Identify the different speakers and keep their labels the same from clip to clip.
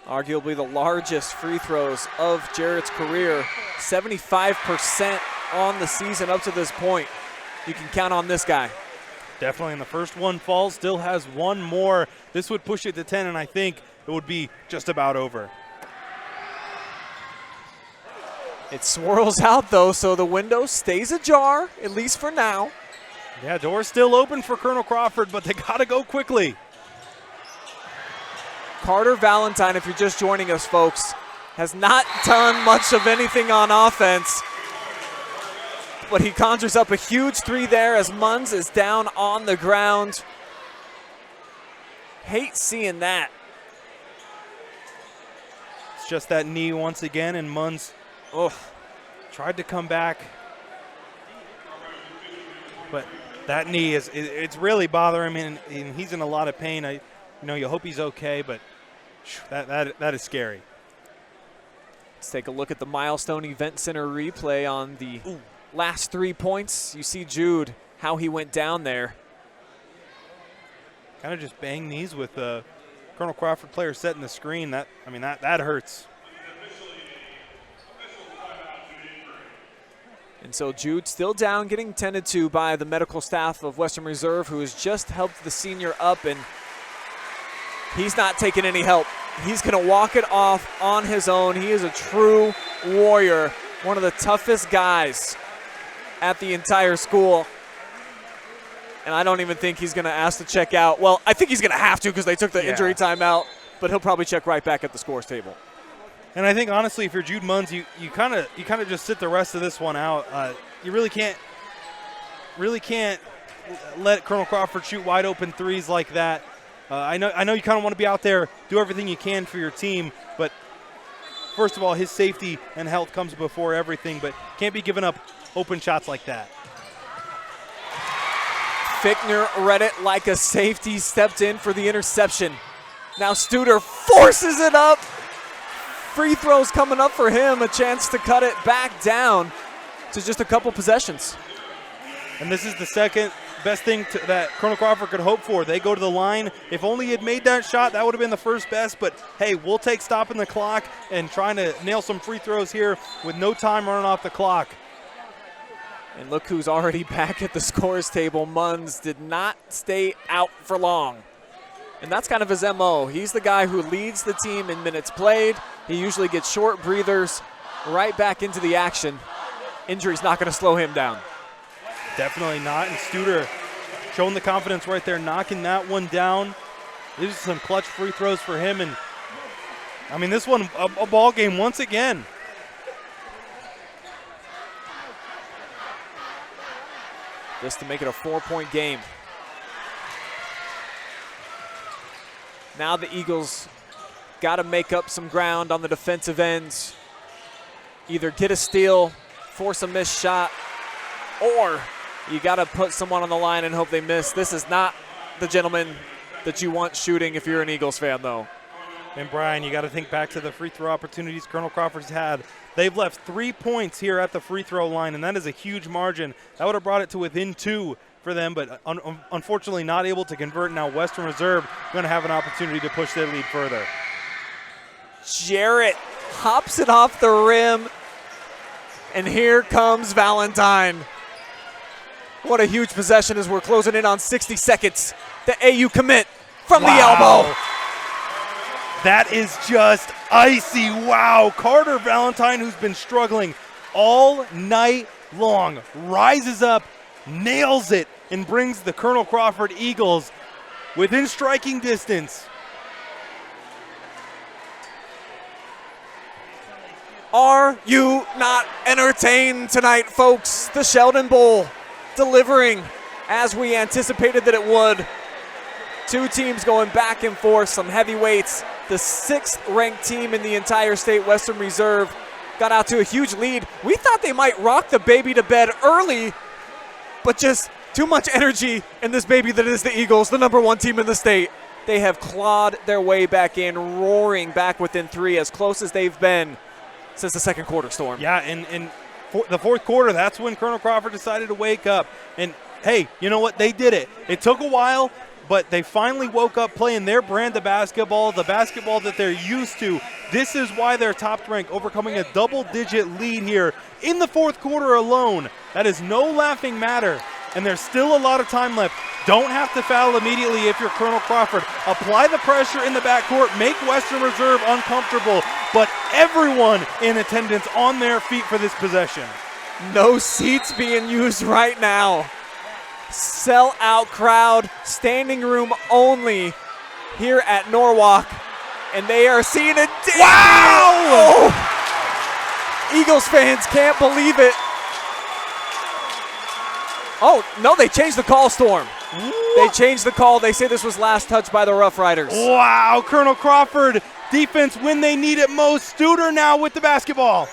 Speaker 1: Arguably the largest free throws of Jarrett's career. 75% on the season up to this point. You can count on this guy.
Speaker 2: Definitely, and the first one falls, still has one more. This would push it to 10, and I think it would be just about over.
Speaker 1: It swirls out, though, so the window stays ajar, at least for now.
Speaker 2: Yeah, door's still open for Colonel Crawford, but they got to go quickly.
Speaker 1: Carter Valentine, if you're just joining us, folks, has not done much of anything on offense. But he conjures up a huge three there as Munns is down on the ground. Hate seeing that.
Speaker 2: It's just that knee once again, and Munns tried to come back. But that knee it's really bothering him, and he's in a lot of pain. You hope he's okay, but that is scary.
Speaker 1: Let's take a look at the Milestone Event Center replay on the last 3 points. You see Jude, how he went down there.
Speaker 2: Kind of just bang knees with the Colonel Crawford player setting the screen. That hurts.
Speaker 1: And so Jude still down, getting tended to by the medical staff of Western Reserve, who has just helped the senior up, and he's not taking any help. He's going to walk it off on his own. He is a true warrior, one of the toughest guys at the entire school. And I don't even think he's going to ask to check out. Well, I think he's going to have to because they took the injury timeout, but he'll probably check right back at the scores table.
Speaker 2: And I think, honestly, if you're Jude Munns, you kind of just sit the rest of this one out. You really can't let Colonel Crawford shoot wide open threes like that. I know you kind of want to be out there, do everything you can for your team, but first of all, his safety and health comes before everything, but can't be giving up open shots like that.
Speaker 1: Fickner read it like a safety, stepped in for the interception. Now Studer forces it up. Free throws coming up for him, a chance to cut it back down to just a couple possessions.
Speaker 2: And this is the second best thing that Colonel Crawford could hope for. They go to the line. If only he had made that shot, that would have been the first best. But, hey, we'll take stopping the clock and trying to nail some free throws here with no time running off the clock.
Speaker 1: And look who's already back at the scores table. Munns did not stay out for long. And that's kind of his MO. He's the guy who leads the team in minutes played. He usually gets short breathers right back into the action. Injury's not going to slow him down.
Speaker 2: Definitely not. And Studer showing the confidence right there, knocking that one down. These are some clutch free throws for him. And, I mean, this one, a ball game once again.
Speaker 1: Just to make it a 4-point game. Now the Eagles got to make up some ground on the defensive ends. Either get a steal, force a missed shot, or you got to put someone on the line and hope they miss. This is not the gentleman that you want shooting if you're an Eagles fan, though.
Speaker 2: And, Brian, you got to think back to the free throw opportunities Colonel Crawford's had. They've left 3 points here at the free throw line, and that is a huge margin. That would have brought it to within 2 for them, but unfortunately not able to convert. Now Western Reserve going to have an opportunity to push their lead further.
Speaker 1: Jarrett hops it off the rim, and here comes Valentine. What a huge possession as we're closing in on 60 seconds. The AU commit from the elbow.
Speaker 2: That is just icy. Wow. Carter Valentine, who's been struggling all night long, rises up, nails it, and brings the Colonel Crawford Eagles within striking distance.
Speaker 1: Are you not entertained tonight, folks? The Sheldon Bowl delivering as we anticipated that it would. 2 teams going back and forth, some heavyweights. The 6th-ranked team in the entire state, Western Reserve, got out to a huge lead. We thought they might rock the baby to bed early, but just too much energy in this baby that is the Eagles, the #1 team in the state. They have clawed their way back in, roaring back within 3, as close as they've been since the second quarter, Storm.
Speaker 2: Yeah, and the fourth quarter, that's when Colonel Crawford decided to wake up. And, hey, you know what? They did it. It took a while, but they finally woke up playing their brand of basketball, the basketball that they're used to. This is why they're top ranked, overcoming a double-digit lead here in the fourth quarter alone. That is no laughing matter, and there's still a lot of time left. Don't have to foul immediately if you're Colonel Crawford. Apply the pressure in the backcourt, make Western Reserve uncomfortable, but everyone in attendance on their feet for this possession.
Speaker 1: No seats being used right now. Sell-out crowd, standing room only here at Norwalk, and they are seeing a debut.
Speaker 2: Wow!
Speaker 1: Oh! Eagles fans can't believe it. Oh, no, they changed the call, Storm. They changed the call. They say this was last touch by the Rough Riders.
Speaker 2: Wow, Colonel Crawford, defense when they need it most. Studer now with the basketball.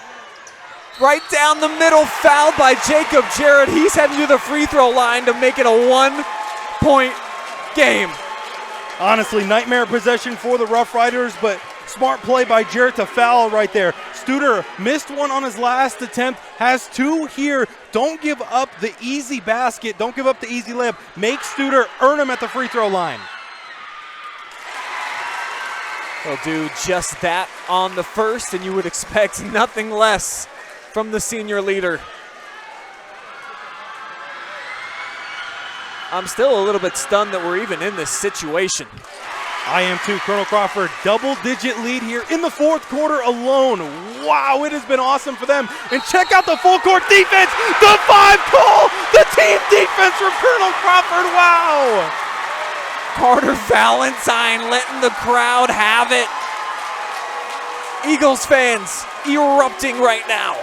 Speaker 1: Right down the middle, fouled by Jacob Jarrett. He's heading to the free throw line to make it a 1-point game.
Speaker 2: Honestly, nightmare possession for the Rough Riders, but smart play by Jarrett to foul right there. Studer missed one on his last attempt, has two here. Don't give up the easy basket. Don't give up the easy layup. Make Studer earn him at the free throw line.
Speaker 1: They'll do just that on the first, and you would expect nothing less from the senior leader. I'm still a little bit stunned that we're even in this situation.
Speaker 2: I am too. Colonel Crawford, double-digit lead here in the fourth quarter alone. Wow, it has been awesome for them. And check out the full-court defense, the 5 call, the team defense from Colonel Crawford. Wow.
Speaker 1: Carter Valentine letting the crowd have it. Eagles fans erupting right now.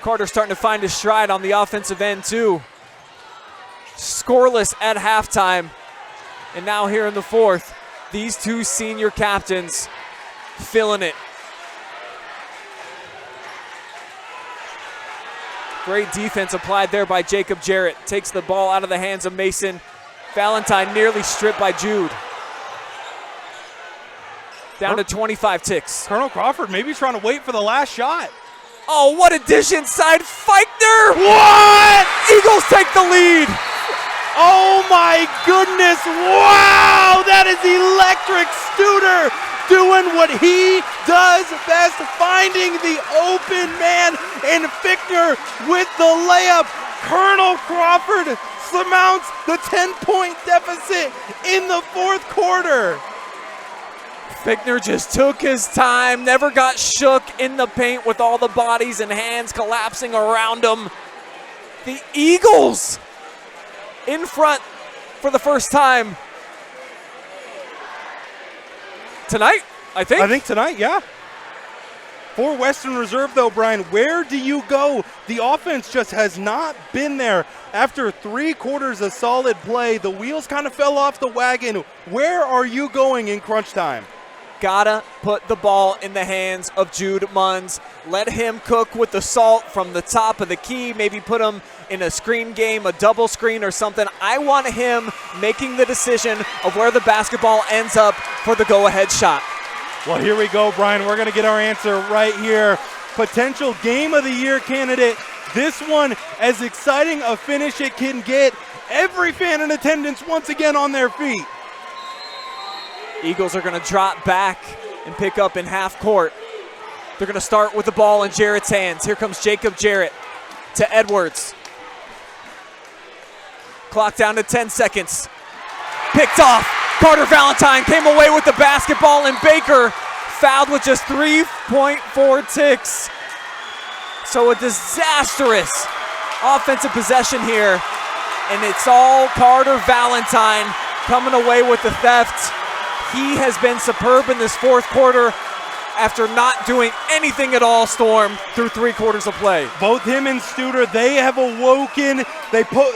Speaker 1: Carter starting to find his stride on the offensive end too. Scoreless at halftime. And now here in the fourth, these two senior captains feeling it. Great defense applied there by Jacob Jarrett. Takes the ball out of the hands of Mason. Valentine nearly stripped by Jude. Down to 25 ticks.
Speaker 2: Colonel Crawford maybe trying to wait for the last shot.
Speaker 1: Oh, what a dish inside. Feichner!
Speaker 2: What?
Speaker 1: Eagles take the lead.
Speaker 2: Oh my goodness, wow, that is electric. Studer doing what he does best, finding the open man, and Fichtner with the layup. Colonel Crawford surmounts the 10-point deficit in the fourth quarter.
Speaker 1: Fichtner just took his time, never got shook in the paint with all the bodies and hands collapsing around him. The Eagles in front for the first time tonight, I think.
Speaker 2: I think tonight, yeah. For Western Reserve, though, Brian, where do you go? The offense just has not been there. After 3 quarters of solid play, the wheels kind of fell off the wagon. Where are you going in crunch time?
Speaker 1: Gotta put the ball in the hands of Jude Munns. Let him cook with the salt from the top of the key. Maybe put him in a screen game, a double screen or something. I want him making the decision of where the basketball ends up for the go-ahead shot.
Speaker 2: Well, here we go, Brian. We're going to get our answer right here. Potential Game of the Year candidate. This one, as exciting a finish it can get. Every fan in attendance once again on their feet.
Speaker 1: Eagles are going to drop back and pick up in half court. They're going to start with the ball in Jarrett's hands. Here comes Jacob Jarrett to Edwards. Clock down to 10 seconds. Picked off. Carter Valentine came away with the basketball, and Baker fouled with just 3.4 ticks. So a disastrous offensive possession here, and it's all Carter Valentine coming away with the theft. He has been superb in this fourth quarter after not doing anything at all, Storm, through 3 quarters of play.
Speaker 2: Both him and Studer, they have awoken.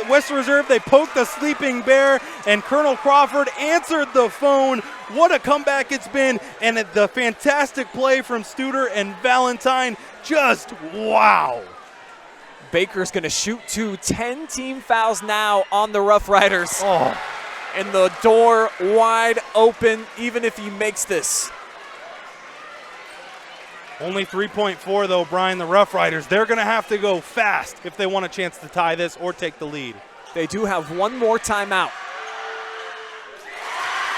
Speaker 2: Western Reserve, they poked the sleeping bear, and Colonel Crawford answered the phone. What a comeback it's been, and the fantastic play from Studer and Valentine. Just wow.
Speaker 1: Baker's going to shoot 2. 10 team fouls now on the Rough Riders.
Speaker 2: Oh.
Speaker 1: And the door wide open, even if he makes this.
Speaker 2: Only 3.4 though, Brian. The Rough Riders, they're going to have to go fast if they want a chance to tie this or take the lead.
Speaker 1: They do have one more timeout.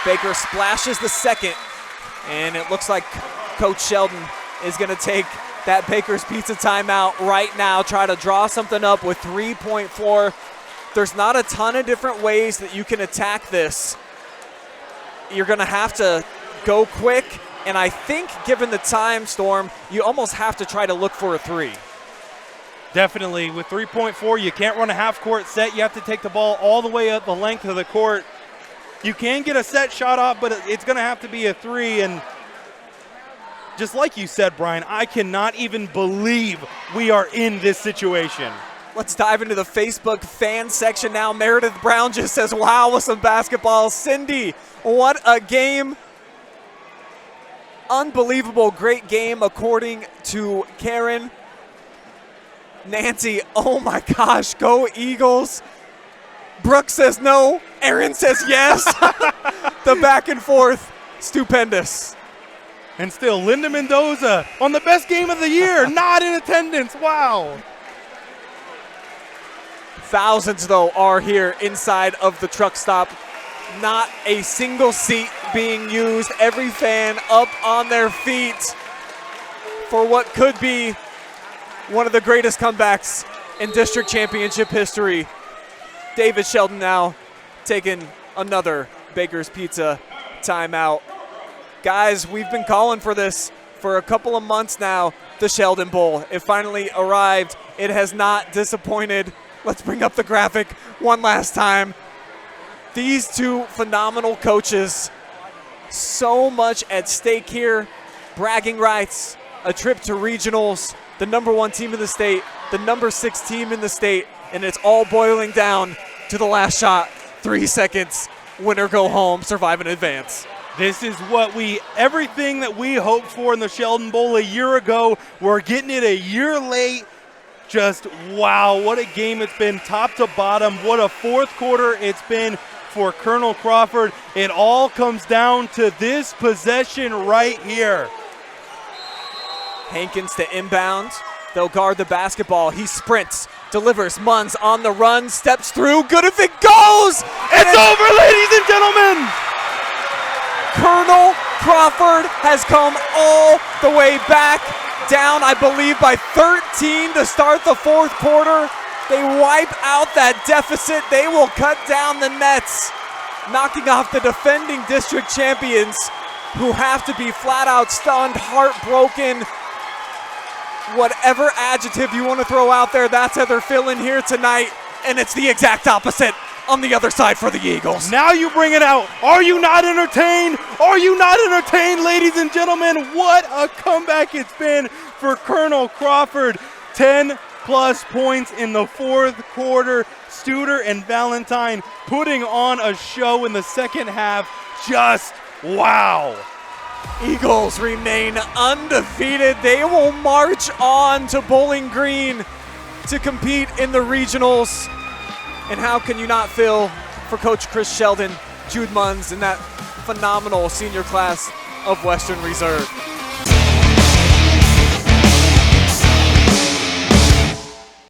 Speaker 1: Baker splashes the second, and it looks like Coach Sheldon is going to take that Baker's Pizza timeout right now, try to draw something up with 3.4. There's not a ton of different ways that you can attack this. You're going to have to go quick, and I think given the time, Storm, you almost have to try to look for a three.
Speaker 2: Definitely. With 3.4, you can't run a half-court set. You have to take the ball all the way up the length of the court. You can get a set shot off, but it's going to have to be a three. And just like you said, Brian, I cannot even believe we are in this situation.
Speaker 1: Let's dive into the Facebook fan section now. Meredith Brown just says, wow, with some basketball. Cindy, what a game. Unbelievable, great game according to Karen. Nancy, oh my gosh, go Eagles. Brooke says no. Aaron says yes. The back and forth, stupendous.
Speaker 2: And still, Linda Mendoza on the best game of the year, not in attendance. Wow.
Speaker 1: Thousands, though, are here inside of the truck stop. Not a single seat being used. Every fan up on their feet for what could be one of the greatest comebacks in district championship history. David Sheldon now taking another Baker's Pizza timeout. Guys, we've been calling for this for a couple of months now, the Sheldon Bowl. It finally arrived. It has not disappointed. Let's bring up the graphic one last time. These two phenomenal coaches, so much at stake here. Bragging rights, a trip to regionals, the #1 team in the state, the #6 team in the state, and it's all boiling down to the last shot. 3 seconds, winner go home, survive and advance.
Speaker 2: This is everything that we hoped for in the Sheldon Bowl a year ago. We're getting it a year late. Just wow, what a game it's been top to bottom. What a fourth quarter it's been for Colonel Crawford. It all comes down to this possession right here.
Speaker 1: Hankins to inbound. They'll guard the basketball. He sprints, delivers. Munns on the run, steps through. Good if it goes!
Speaker 2: It's over, ladies and gentlemen!
Speaker 1: Colonel Crawford has come all the way back, down, I believe, by 13 to start the fourth quarter. They wipe out that deficit. They will cut down the nets, knocking off the defending district champions, who have to be flat out stunned, heartbroken. Whatever adjective you want to throw out there, that's how they're feeling here tonight, and it's the exact opposite on the other side for the Eagles.
Speaker 2: Now you bring it out. Are you not entertained? Are you not entertained, ladies and gentlemen? What a comeback it's been for Colonel Crawford. 10+ points in the fourth quarter. Studer and Valentine putting on a show in the second half. Just wow.
Speaker 1: Eagles remain undefeated. They will march on to Bowling Green to compete in the regionals. And how can you not feel for Coach Chris Sheldon, Jude Munns, and that phenomenal senior class of Western Reserve?